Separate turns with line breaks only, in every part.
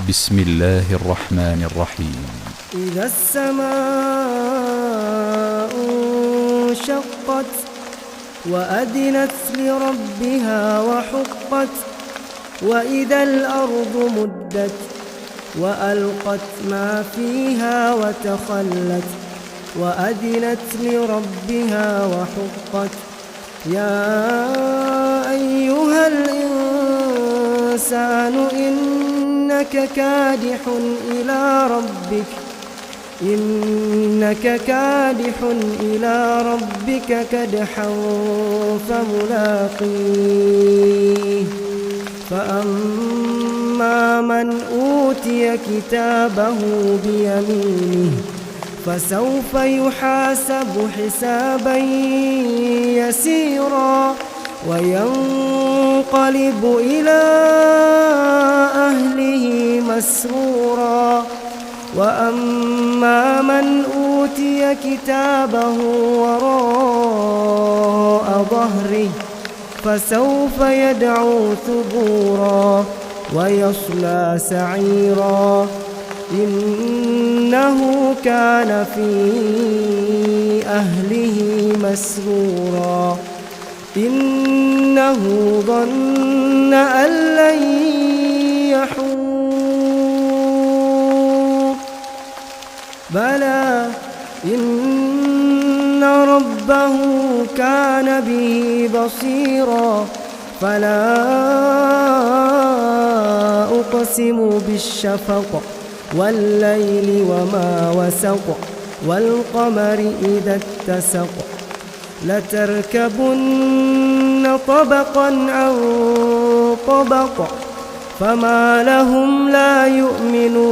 بسم الله الرحمن الرحيم.
إذا السماء انشقت وأذنت لربها وحقت وإذا الأرض مدت وألقت ما فيها وتخلت وأذنت لربها وحقت يا أيها الإنسان إنك كادح إلى ربك كدحا فملاقيه فأما من أوتي كتابه بيمينه فسوف يحاسب حسابا يسيرا وينقلب إلى أهله مسرورا وأما من أوتي كتابه وراء ظهره فسوف يدعو ثبورا ويصلى سعيرا إنه كان في أهله مسرورا إنه ظن أن لن يحور بلى إن ربه كان به بصيرا فلا أقسم بالشفق والليل وما وسق والقمر إذا اتسق لتركبن طبقا عن طبق فما لهم لا يؤمنون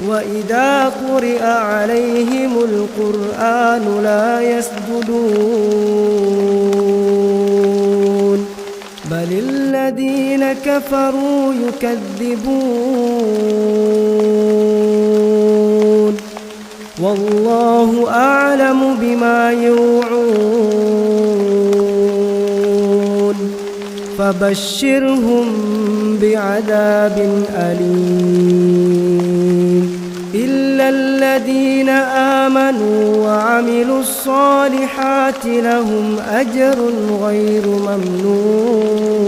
وإذا قرئ عليهم القرآن لا يسجدون بل الذين كفروا يكذبون والله أعلم بما يوعون فبشرهم بعذاب أليم إلا الذين آمنوا وعملوا الصالحات لهم أجر غير ممنون